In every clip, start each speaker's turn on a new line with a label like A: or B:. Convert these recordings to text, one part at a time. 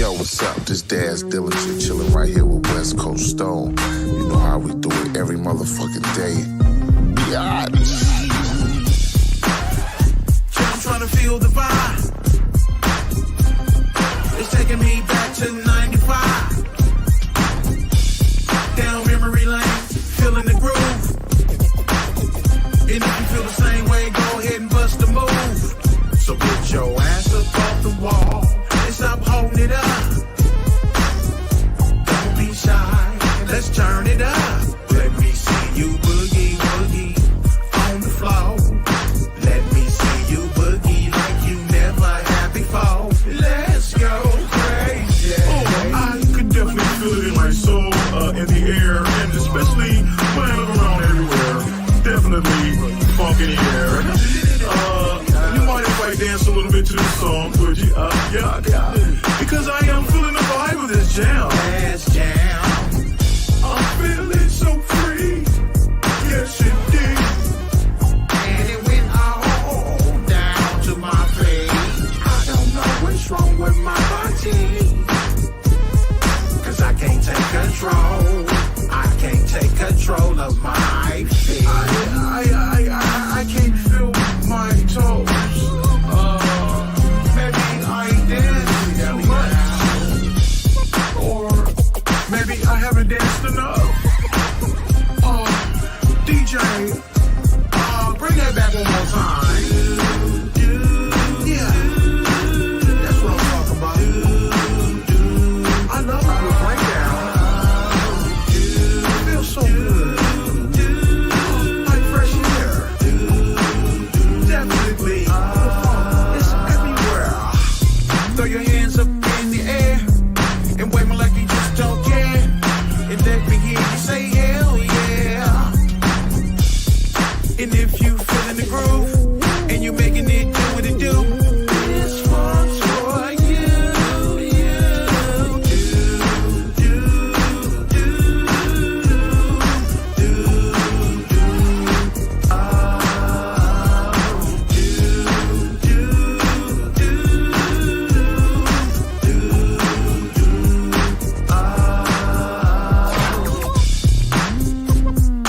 A: Yo, what's up? This Daz Diligent chilling right here with West Coast Stone. You know how we do it every motherfucking day. Biatch.
B: I'm trying to feel the vibe. It's taking me back to 95. Down memory lane, feeling the groove. And if you feel the same way, go ahead and bust a move. So get your ass up off the wall and stop holding it up. Don't be shy, let's turn it up. Let me see you boogie, woogie on the floor. Let me see you boogie like you never had before. Let's go crazy.
C: Oh, I could definitely feel it in my soul, in the air, and especially when I look around everywhere. Definitely funk in the air. You might if I dance a little bit to this song, would you? Yeah. Because I am feeling the vibe of this jam.
B: Let's jam.
C: I'm feeling so free. Yes, indeed.
B: And it went all down to my feet. I don't know what's wrong with my body. Cause I can't take control. I can't take control of my feet.
C: I can't feel my toes.
B: Maybe I ain't dancing too much.
C: Or maybe I haven't danced enough. DJ,
B: Bring that back one more time. Yeah. That's what I'm talking about. I love how we break down. It feels so good. Like fresh air. Definitely. It's everywhere. Throw your hands up in the air and wave me like you just don't care. And let me hear you say hell yeah. And if you feeling the groove and you making it do what it do, this one's for you.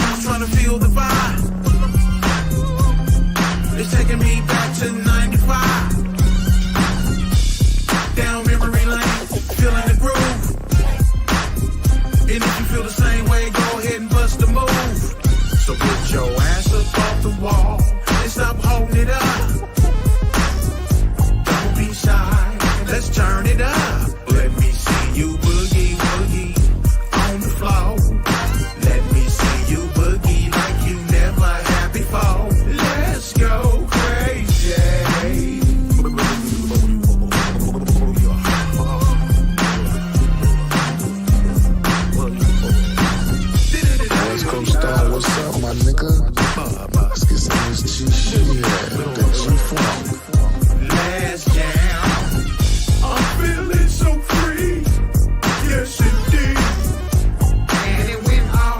B: I'm trying to feel the vibe. It's taking me back to 95. Down memory lane, feeling the groove. And if you feel the same way, go ahead and bust a move. So put your ass up off the wall and stop holding it up. Don't be shy, let's turn it up. Let me see you boogie, woogie on the floor. Let me see you boogie like you never had before. Let's go crazy.
A: West Coast Stone, what's up, my nigga? Let's get some of this G shit. That G-Funk.
B: Let's jam.
C: I'm feeling so free. Yes, indeed.
B: And it went all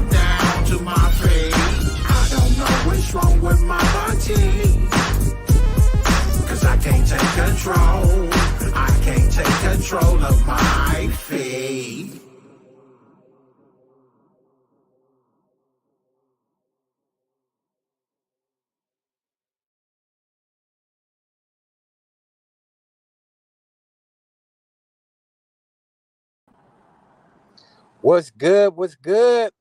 B: down to my feet. I don't know what's wrong with my body. Cause I can't take control. I can't take control of my feet.
D: What's good? What's good?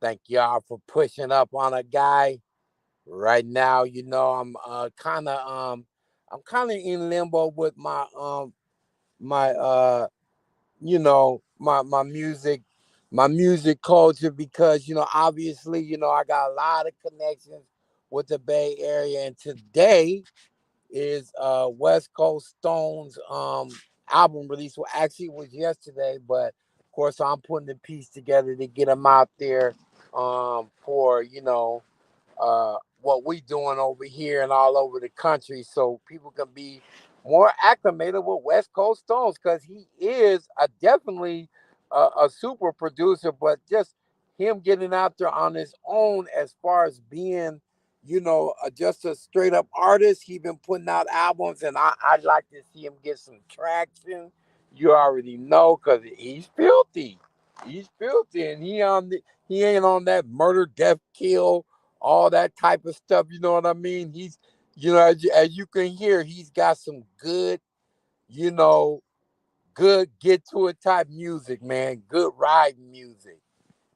D: Thank y'all for pushing up on a guy. Right now, you know, I'm kind of in limbo with my my music culture because obviously I got a lot of connections with the Bay Area, and today is West Coast Stone's album release. Well, actually, it was yesterday, but of course, I'm putting the piece together to get them out there for what we doing over here and all over the country, so people can be more acclimated with West Coast Stones, because he is definitely a super producer, but just him getting out there on his own as far as being just a straight up artist. He been putting out albums, and I'd like to see him get some traction. You already know, cause he's filthy. He's filthy, and he ain't on that murder, death, kill, all that type of stuff. You know what I mean? He's, as you can hear, he's got some good, you know, good get to it type music, man. Good ride music.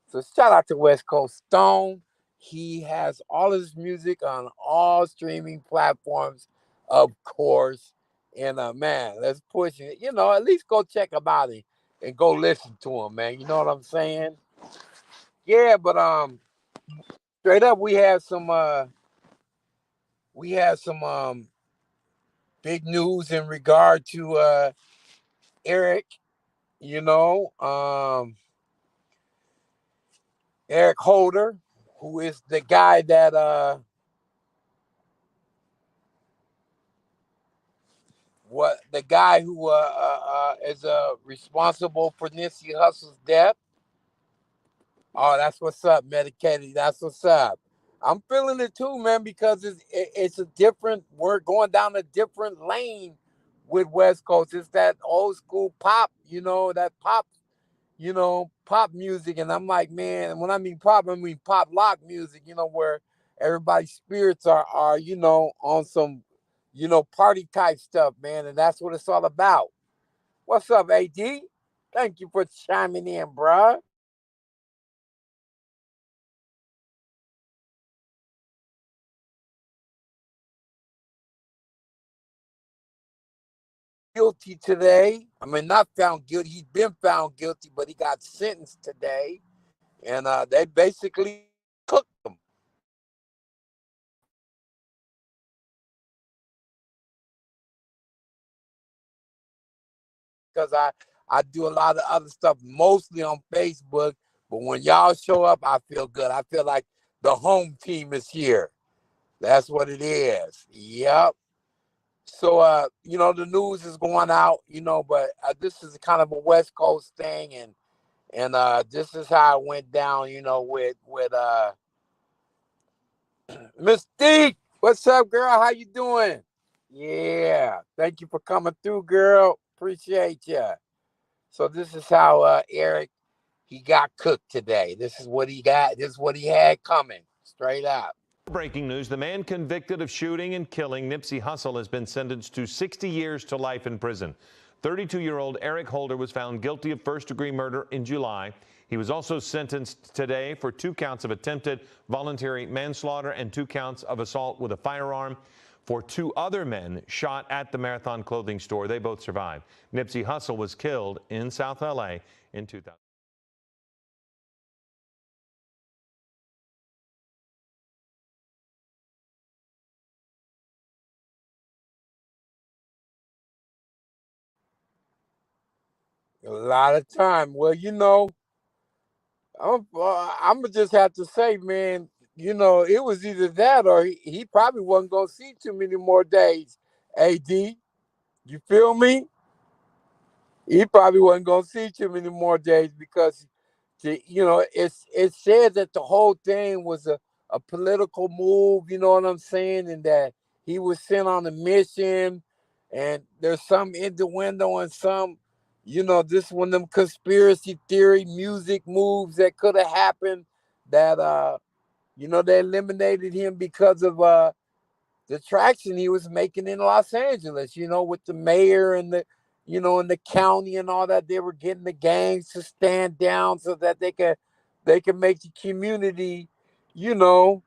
D: So shout out to West Coast Stone. He has all his music on all streaming platforms, of course. And man, let's push it. At least go check him out and go listen to him, man. You know what I'm saying? Yeah, but straight up we have some big news in regard to Erik, you know, Erik Holder, who is the guy that who is responsible for Nipsey Hussle's death. Oh, that's what's up, medicated. That's what's up. I'm feeling it too, man, because it's a different. We're going down a different lane with West Coast. It's that old school pop, that pop, pop music. And I'm like, man, when I mean pop, I mean pop lock music. Where everybody's spirits are on some, party type stuff, man. And that's what it's all about. What's up, AD? Thank you for chiming in, bruh. Guilty today. I mean, not found guilty. He's been found guilty, but he got sentenced today. And they basically cooked him. Because I do a lot of other stuff, mostly on Facebook. But when y'all show up, I feel good. I feel like the home team is here. That's what it is. Yep. So, the news is going out, but this is kind of a West Coast thing. And this is how it went down, with Mystique. What's up, girl? How you doing? Yeah. Thank you for coming through, girl. Appreciate you. So this is how Erik, he got cooked today. This is what he got. This is what he had coming. Straight up.
E: Breaking news, the man convicted of shooting and killing Nipsey Hussle has been sentenced to 60 years to life in prison. 32-year-old Erik Holder was found guilty of first-degree murder in July. He was also sentenced today for 2 counts of attempted voluntary manslaughter and 2 counts of assault with a firearm. For 2 other men shot at the Marathon clothing store, they both survived. Nipsey Hussle was killed in South L.A. in 2000.
D: A lot of time. Well, I'm gonna just have to say, man, it was either that or he probably wasn't gonna see too many more days. AD, you feel me? He probably wasn't gonna see too many more days because, it said that the whole thing was a political move. You know what I'm saying? And that he was sent on a mission, and there's some innuendo and some, this one of them conspiracy theory music moves that could have happened that they eliminated him because of the traction he was making in Los Angeles, with the mayor and and the county and all that. They were getting the gangs to stand down so that they could make the community, you know,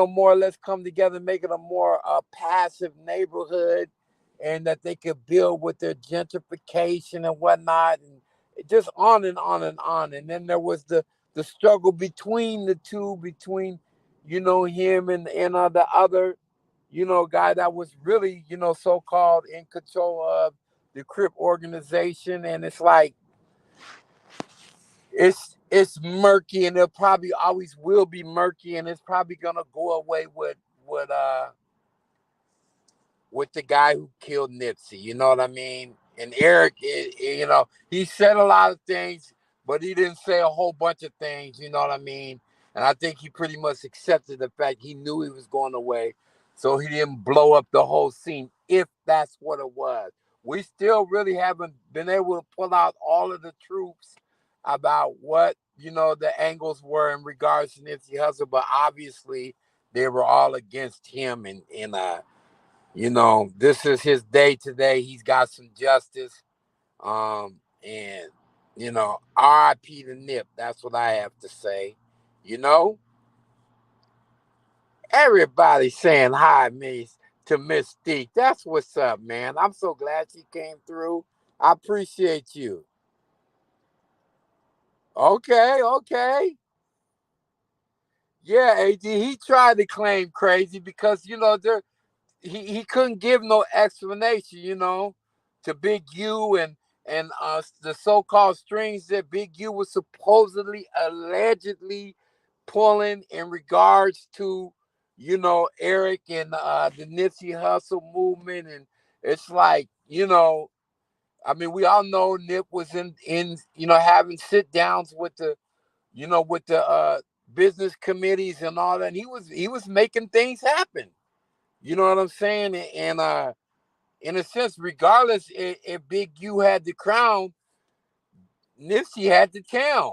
D: more or less come together, make it a more passive neighborhood, and that they could build with their gentrification and whatnot, and just on and on and on. And then there was the struggle between the two, between him and the other guy that was really so called in control of the Crip organization. And it's like it's murky, and it probably always will be murky, and it's probably gonna go away with uh with the guy who killed Nipsey. You know what I mean? And Erik, he said a lot of things, but he didn't say a whole bunch of things. You know what I mean? And I think he pretty much accepted the fact he knew he was going away. So he didn't blow up the whole scene, if that's what it was. We still really haven't been able to pull out all of the troops about what, the angles were in regards to Nipsey Hussle, but obviously they were all against him. And this is his day today. He's got some justice. And R.I.P. to Nip. That's what I have to say. Everybody saying hi, to Mystique. That's what's up, man. I'm so glad she came through. I appreciate you. Okay. Yeah, AD, he tried to claim crazy because, he couldn't give no explanation, to Big U and the so-called strings that Big U was supposedly, allegedly pulling in regards to, Erik and the Nipsey Hussle movement. And it's like, we all know Nip was in having sit downs with the, with the business committees and all that. And he was making things happen. You know what I'm saying? And in a sense, regardless if Big U had the crown, Nipsey had the town.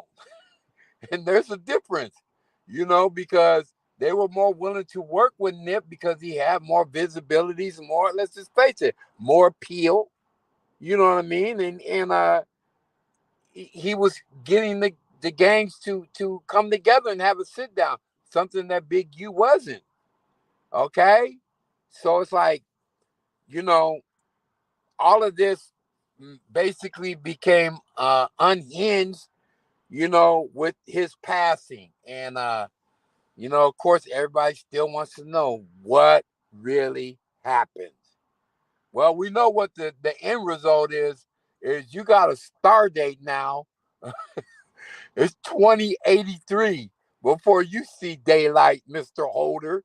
D: And there's a difference, because they were more willing to work with Nip because he had more visibilities, more, let's just face it, more appeal. You know what I mean? And he was getting the gangs to come together and have a sit down, something that Big U wasn't. Okay? So it's like, all of this basically became unhinged, with his passing. And of course, everybody still wants to know what really happened. Well, we know what the end result is you got a star date now. It's 2083 before you see daylight, Mr. Holder.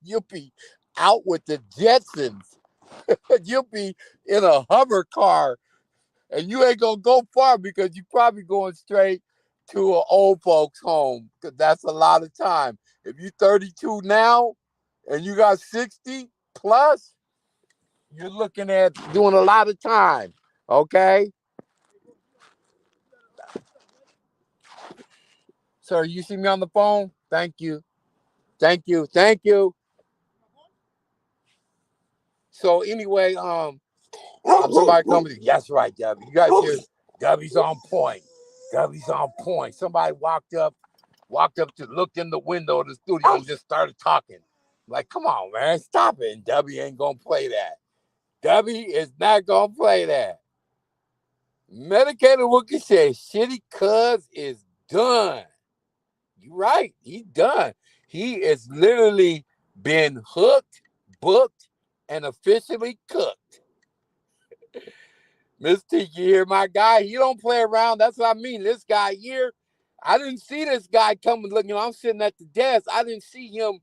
D: You'll be out with the Jetsons. You'll be in a hover car, and you ain't gonna go far because you're probably going straight to an old folks home, because that's a lot of time. If you're 32 now and you got 60 plus, you're looking at doing a lot of time. Okay. Sir, you see me on the phone? Thank you. So anyway, somebody comes. That's right, Gabby. You guys hear Gabby's on point. Somebody walked up to look in the window of the studio and just started talking. Like, come on, man, stop it. And Debbie ain't gonna play that. Debbie is not gonna play that. Medicated Wookie says Shitty Cuz is done. You're right, he's done. He is literally been hooked, booked, and officially cooked. Miss T, you hear my guy? He don't play around. That's what I mean. This guy here, I didn't see this guy coming looking. I'm sitting at the desk. I didn't see him,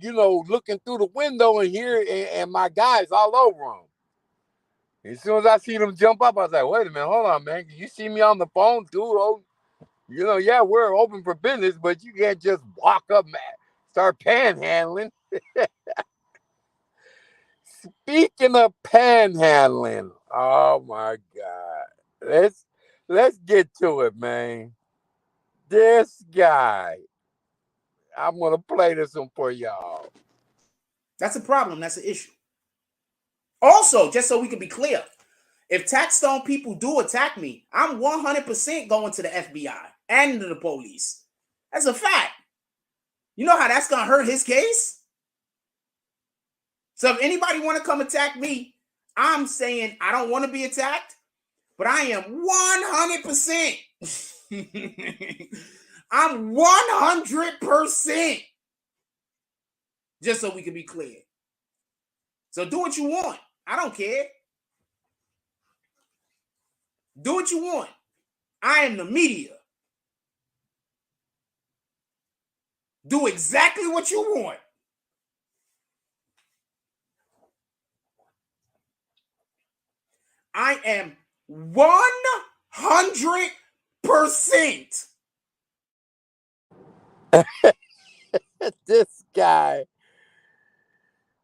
D: looking through the window and here, and my guys all over him. As soon as I see them jump up, I was like, wait a minute, hold on, man. You see me on the phone, dude? Oh, yeah, we're open for business, but you can't just walk up and start panhandling. Speaking of panhandling, oh my God. Let's get to it, man. This guy. I'm gonna play this one for y'all.
F: That's a problem. That's an issue. Also, just so we can be clear, if Taxstone people do attack me, I'm 100% going to the FBI and to the police. That's a fact. You know how that's gonna hurt his case? So if anybody want to come attack me, I'm saying I don't want to be attacked, but I am 100%. I'm 100%. Just so we can be clear. So do what you want. I don't care. Do what you want. I am the media. Do exactly what you want. I am 100%.
D: This guy,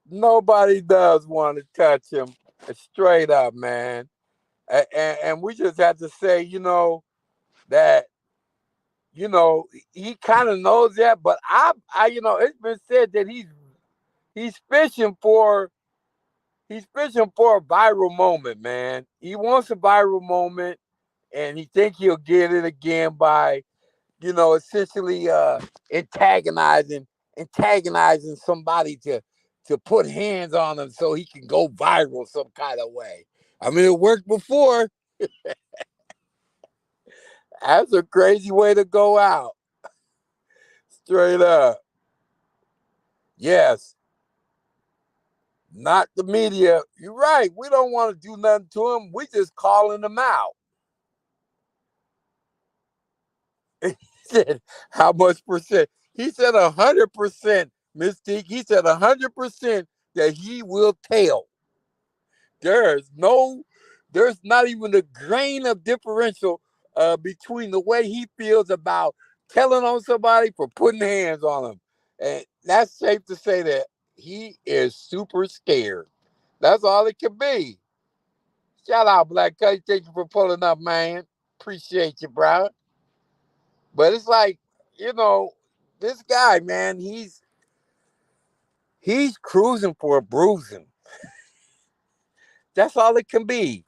D: nobody does want to touch him. Straight up, man. And we just have to say, that, he kind of knows that, but it's been said that he's fishing for he's fishing for a viral moment, man. He wants a viral moment, and he think he'll get it again by, essentially antagonizing somebody to put hands on him so he can go viral some kind of way. I mean, it worked before. That's a crazy way to go out. Straight up. Yes. Not the media. You're right. We don't want to do nothing to him. We just calling him out. He said, how much percent? He said 100%, Mystique. He said 100% that he will tell. There's not even a grain of differential between the way he feels about telling on somebody for putting hands on him. And that's safe to say that he is super scared. That's all it can be. Shout out, Black Cuddy. Thank you for pulling up, man. Appreciate you, bro. But it's like, this guy, man, he's cruising for a bruising. That's all it can be.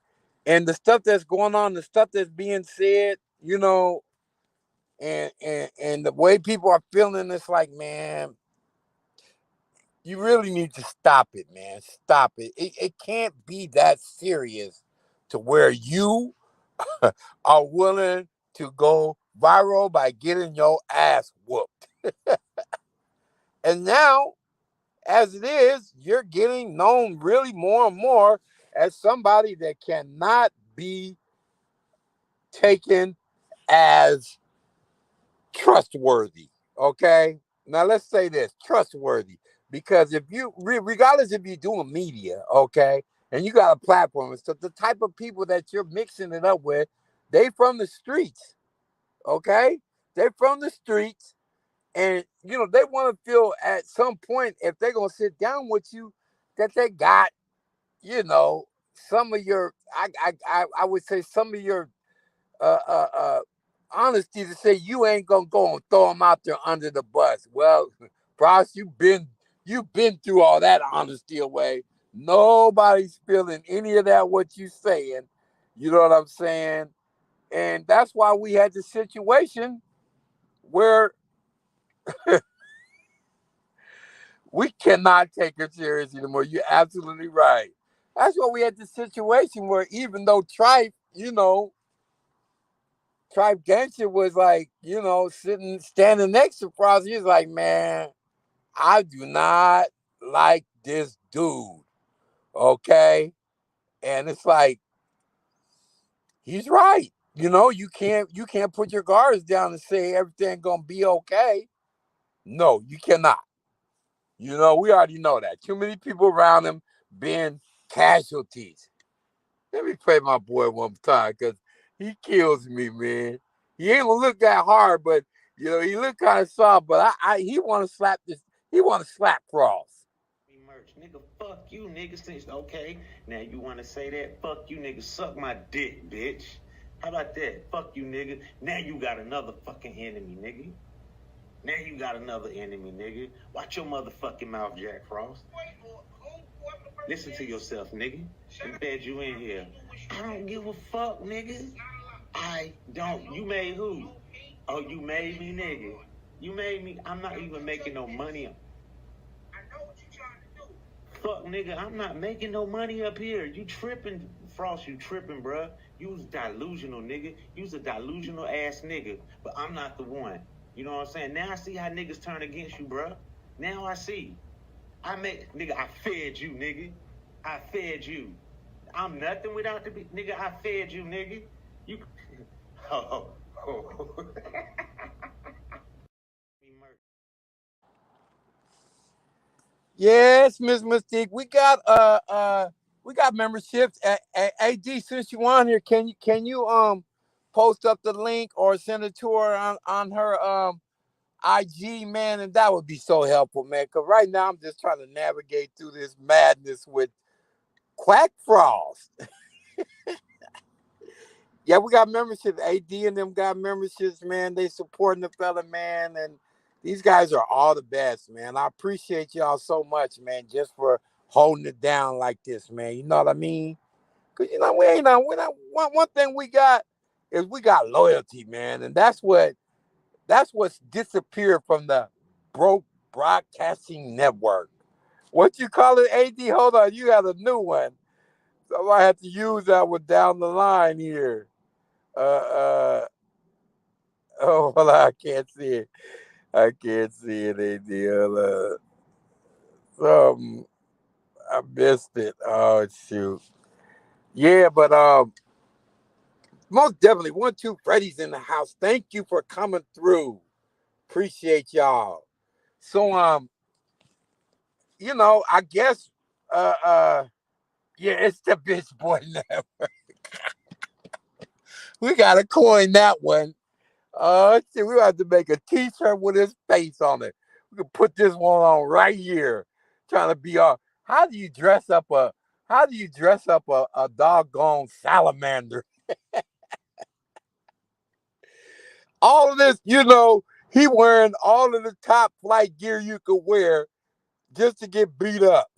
D: And the stuff that's going on, the stuff that's being said, and the way people are feeling, it's like, man, you really need to stop it, man. Stop it. It can't be that serious to where you are willing to go viral by getting your ass whooped. And now, as it is, you're getting known really more and more as somebody that cannot be taken as trustworthy. Okay. Now let's say this, trustworthy, because if you, regardless if you're doing media, okay, and you got a platform and stuff, the type of people that you're mixing it up with, they from the streets. Okay. They're from the streets, and they want to feel at some point, if they're gonna sit down with you, that they got, some of your, I would say, some of your uh, uh, uh, honesty, to say you ain't gonna go and throw them out there under the bus. Well, Frost, you've been through all that honesty away. Nobody's feeling any of that what you saying. You know what I'm saying? And that's why we had the situation where we cannot take it serious anymore. You're absolutely right. That's why we had the situation where, even though Tribe Gangster was like, standing next to Frost, he's like, man, I do not like this dude. Okay. And it's like, he's right. You can't put your guards down and say everything gonna be okay. No, you cannot. We already know that. Too many people around him being casualties. Let me play my boy one time, because he kills me, man. He ain't gonna look that hard, but he look kind of soft. But he want to slap this. He want to slap Frost.
G: Merch, nigga, fuck you, nigga. Since okay, now you want to say that? Fuck you, nigga. Suck my dick, bitch. How about that? Fuck you, nigga. Now you got another fucking enemy, nigga. Now you got another enemy, nigga. Watch your motherfucking mouth, Jack Frost. Listen to yourself, nigga. I'm glad you in here. I don't give a fuck, nigga. I don't. You made who? Oh, you made me, nigga. You made me. I'm not even making no money. I know what you're trying to do. Fuck, nigga. I'm not making no money up here. You tripping, Frost. You tripping, bruh. You was delusional, nigga. You was a delusional ass nigga. But I'm not the one. You know what I'm saying? Now I see how niggas turn against you, bruh. Now I see. Nigga, I fed you, nigga. I fed you. I'm nothing without the nigga. I fed you, nigga. You. Oh.
D: Yes, Miss Mystique. We got memberships at AD. Since you on here, can you post up the link or send it to her on her IG, man, and that would be so helpful, man. Because right now I'm just trying to navigate through this madness with Quack Frost. Yeah, we got memberships. AD and them got memberships, man. They supporting the fella, man. And these guys are all the best, man. I appreciate y'all so much, man, just for holding it down like this, man. You know what I mean? Because, you know, we not one thing we got is we got loyalty, man. And that's what's disappeared from the broke broadcasting network. What you call it, AD? Hold on, you got a new one. So I have to use that one down the line here. Oh, well, I can't see it. I can't see it, AD. Some I missed it. Oh shoot. Yeah, but most definitely 1-2 Freddy's in the house. Thank you for coming through. Appreciate y'all. So I guess yeah, it's the bitch boy network. We gotta coin that one. Shit, we have to make a t-shirt with his face on it. We can put this one on right here. Trying to be how do you dress up a doggone salamander? All of this, he wearing all of the top flight gear you could wear just to get beat up.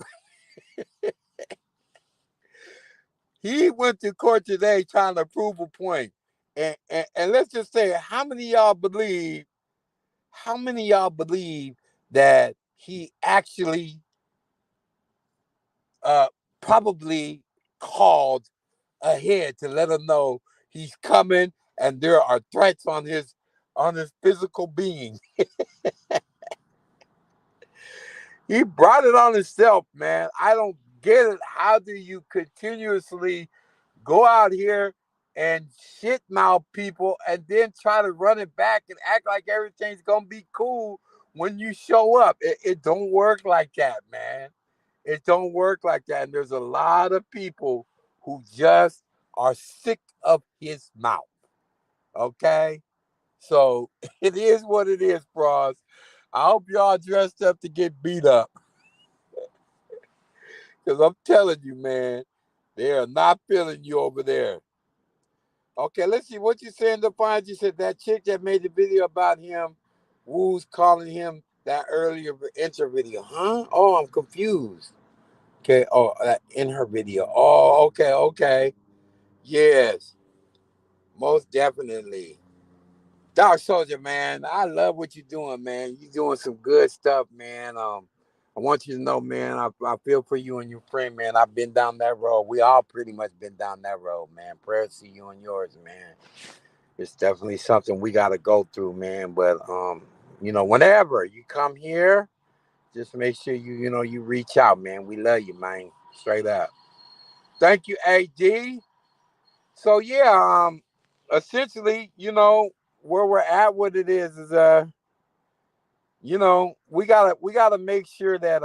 D: He went to court today trying to prove a point. And let's just say, how many of y'all believe that he actually probably called ahead to let him know he's coming and there are threats on his physical being? He brought it on himself, man. I don't get it. How do you continuously go out here and shit mouth people and then try to run it back and act like everything's gonna be cool when you show up? It don't work like that, man. It don't work like that. And there's a lot of people who just are sick of his mouth. Okay? So it is what it is, bros. I hope y'all dressed up to get beat up. Because I'm telling you, man, they are not feeling you over there. Okay, let's see what you saying, Defiance. You said that chick that made the video about him, Woo's calling him that earlier intro video. Huh? Oh, I'm confused. Okay, in her video. Oh, okay. Yes, most definitely. Dark Soldier, man, I love what you're doing, man. You're doing some good stuff, man. I want you to know, man, I feel for you and your friend, man. I've been down that road. We all pretty much been down that road, man. Prayers to you and yours, man. It's definitely something we got to go through, man. But, whenever you come here, just make sure you reach out, man. We love you, man. Straight up. Thank you, AD. So, yeah, essentially, where we're at, what it is, we gotta make sure that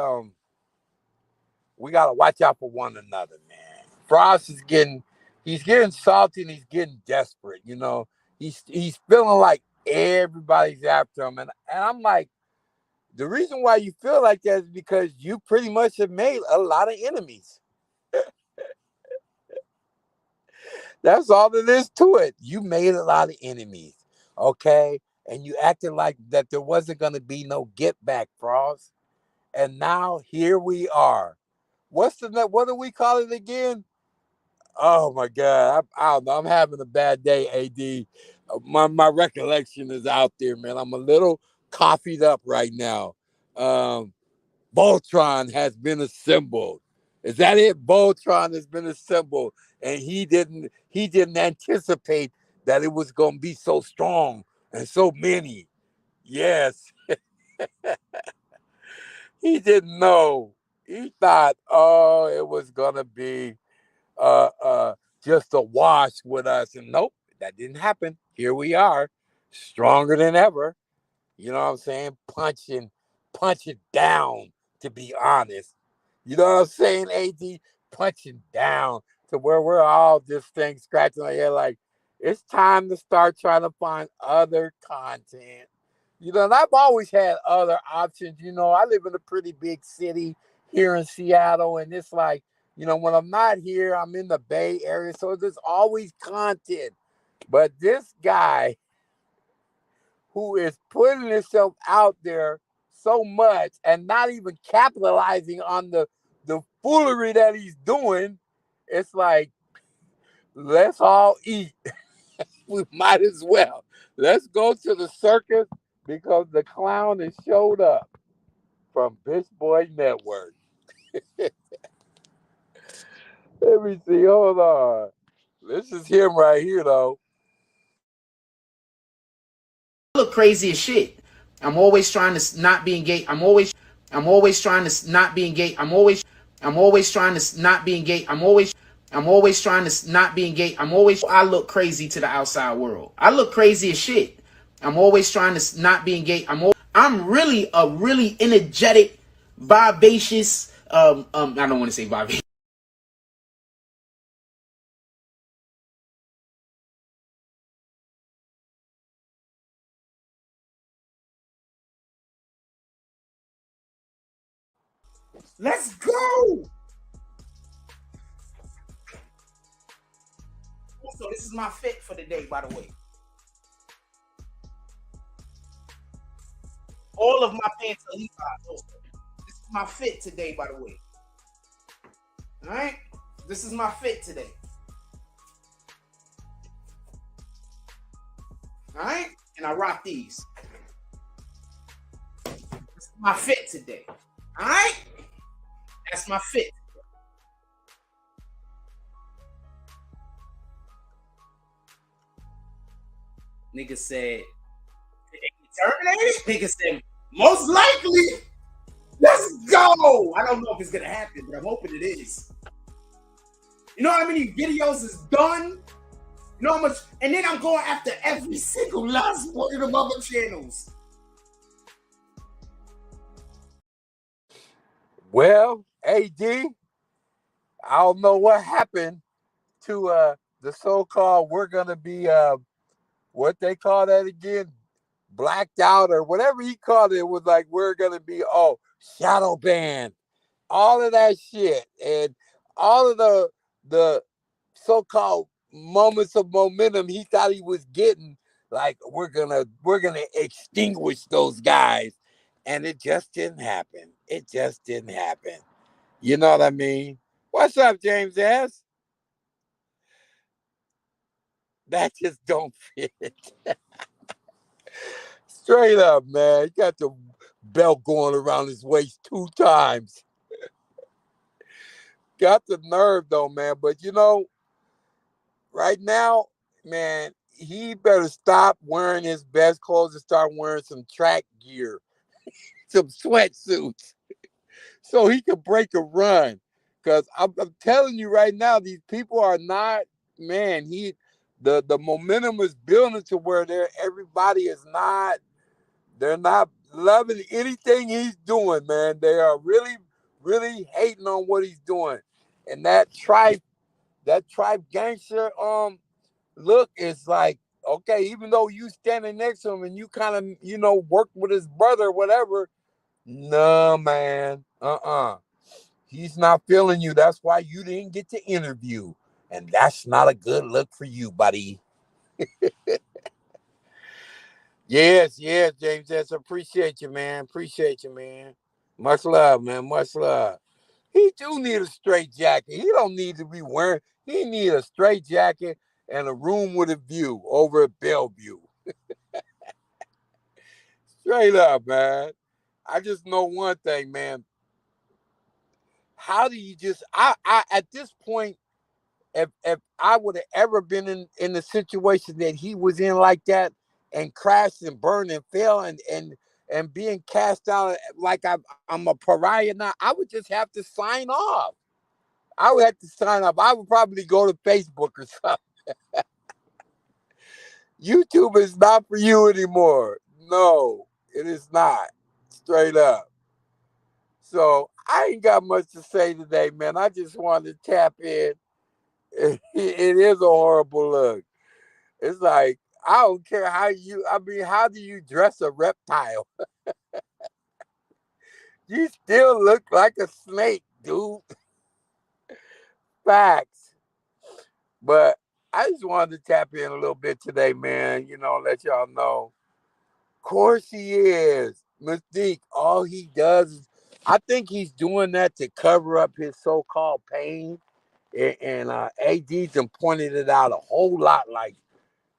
D: we gotta watch out for one another, man. Frost he's getting salty and he's getting desperate. He's feeling like everybody's after him, and I'm like, the reason why you feel like that is because you pretty much have made a lot of enemies. That's all there is to it. You made a lot of enemies, okay? And you acted like that there wasn't gonna be no get back, Frost. And now here we are. What do we call it again? Oh my God. I don't know. I'm having a bad day, AD. My recollection is out there, man. I'm a little coffeeed up right now. Voltron has been assembled. Is that it? Voltron has been assembled. And he didn't anticipate that it was gonna be so strong and so many. Yes. He didn't know. He thought, oh, it was gonna be uh uh just a wash with us. And nope, that didn't happen. Here we are, stronger than ever. You know what I'm saying? Punching down, to be honest. You know what I'm saying, AD? Punching down to where we're all just things scratching our head like it's time to start trying to find other content. and I've always had other options. I live in a pretty big city here in Seattle, and it's like, when I'm not here, I'm in the Bay Area, so there's always content. But this guy who is putting himself out there so much and not even capitalizing on the foolery that he's doing, it's like, let's all eat. We might as well. Let's go to the circus because the clown has showed up from Bitch Boy Network. Let me see. Hold on. This is him right here, though.
F: I look crazy as shit. I'm always trying to not be engaged. I'm always trying to not be engaged. I'm always trying to not be engaged. I'm always trying to not be engaged. I look crazy to the outside world. I look crazy as shit. I'm always trying to not be engaged. I'm really a really energetic, vivacious, I don't want to say vivacious. Let's go. So this is my fit for the day, by the way. All of my pants are Levi's also. This is my fit today, by the way. All right? This is my fit today. All right? And I rock these. This is my fit today. All right? That's my fit. Nigga said, terminated? Nigga said, most likely. Let's go. I don't know if it's going to happen, but I'm hoping it is. You know how many videos is done? You know how much? And then I'm going after every single last one of them other channels.
D: Well, AD, I don't know what happened to the so-called we're going to be, what they call that again? Blacked out or whatever he called it. Was like, we're going to be, shadow banned. All of that shit. And all of the so-called moments of momentum he thought he was getting, like, we're gonna extinguish those guys. And it just didn't happen. It just didn't happen. You know what I mean? What's up, James S? That just don't fit. Straight up, man. He got the belt going around his waist 2 times. Got the nerve, though, man. But, right now, man, he better stop wearing his best clothes and start wearing some track gear, some sweatsuits, so he can break a run. Because I'm telling you right now, these people are not, man, the momentum is building to where everybody is not, they're not loving anything he's doing, man. They are really, really hating on what he's doing. And that tribe gangster look is like, okay, even though you standing next to him and you kind of, worked with his brother or whatever, no, man, he's not feeling you. That's why you didn't get to interview. And that's not a good look for you, buddy. Yes, James. Yes, appreciate you, man. Appreciate you, man. Much love, man. Much love. He do need a straight jacket. He don't need to be wearing. He need a straight jacket and a room with a view over at Bellevue. Straight up, man. I just know one thing, man. How do you just? I at this point, if I would have ever been in the situation that he was in like that and crashed and burned and fell and being cast out like I'm a pariah now, I would just have to sign off. I would have to sign off. I would probably go to Facebook or something. YouTube is not for you anymore. No, it is not. Straight up. So I ain't got much to say today, man. I just wanted to tap in. It is a horrible look. It's like, I don't care how you, I mean, how do you dress a reptile? You still look like a snake, dude. Facts. But I just wanted to tap in a little bit today, man. You know, let y'all know. Of course he is. Mystique, all he does is, I think he's doing that to cover up his so-called pain. And AD's done pointed it out a whole lot, like,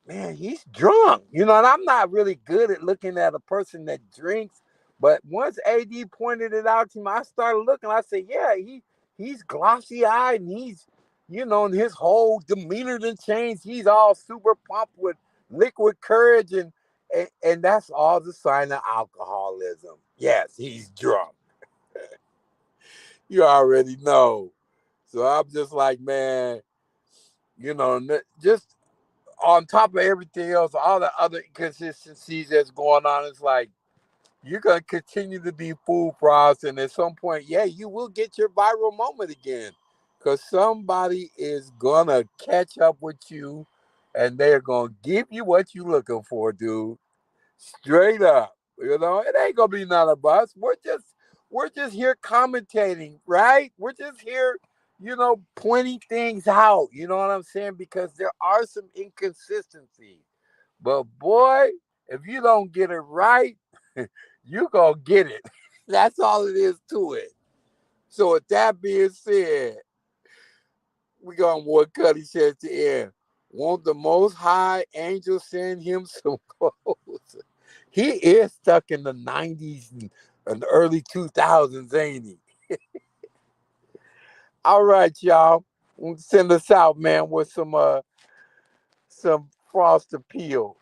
D: man, he's drunk. You know, and I'm not really good at looking at a person that drinks. But once AD pointed it out to me, I started looking. I said, yeah, he's glossy-eyed, and he's, you know, and his whole demeanor done changed. He's all super pumped with liquid courage, and that's all the sign of alcoholism. Yes, he's drunk. You already know. So I'm just like, man, you know, just on top of everything else, all the other inconsistencies that's going on, it's like you're gonna continue to be food for us, and at some point, yeah, you will get your viral moment again, because somebody is gonna catch up with you, and they're gonna give you what you're looking for, dude. Straight up, you know, it ain't gonna be none of us. We're just here commentating, right? We're just here, you know, pointing things out. You know what I'm saying? Because there are some inconsistencies. But boy, if you don't get it right, you gonna get it. That's all it is to it. So with that being said, we got what Cuddy said to end. Won't the Most High angel send him some clothes? He is stuck in the 90s and the early 2000s, ain't he? All right, y'all. Send us out, man, with some frost appeal.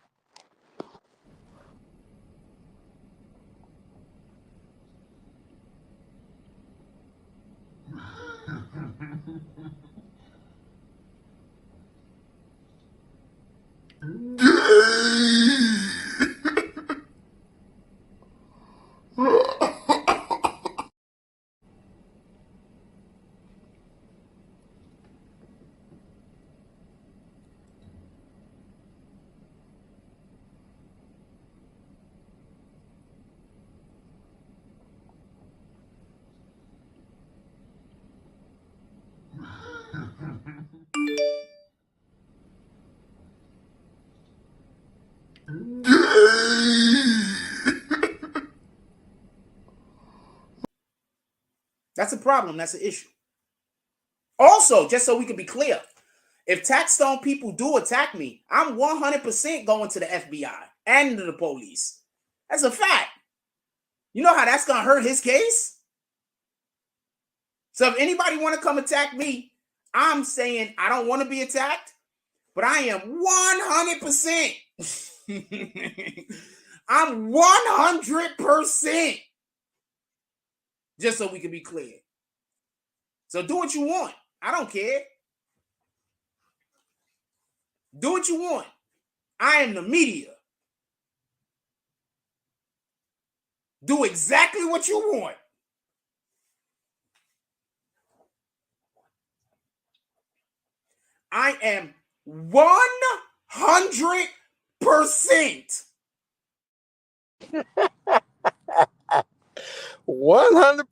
F: That's a problem. That's an issue. Also, just so we can be clear, if Taxstone people do attack me, I'm 100% going to the FBI and to the police. That's a fact. You know how that's going to hurt his case? So if anybody want to come attack me, I'm saying I don't want to be attacked, but I am 100%. I'm 100%. Just so we can be clear. So do what you want. I don't care. Do what you want. I am the media. Do exactly what you want. I am 100%.
D: 100%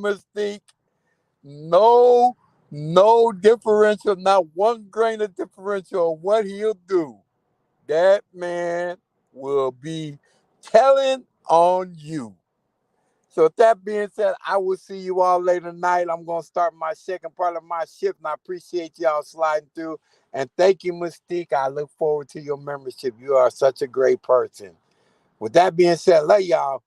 D: Mystique. No differential, not one grain of differential on what he'll do. That man will be telling on you. So with that being said, I will see you all later tonight. I'm going to start my second part of my shift, and I appreciate y'all sliding through. And thank you, Mystique. I look forward to your membership. You are such a great person. With that being said, love y'all.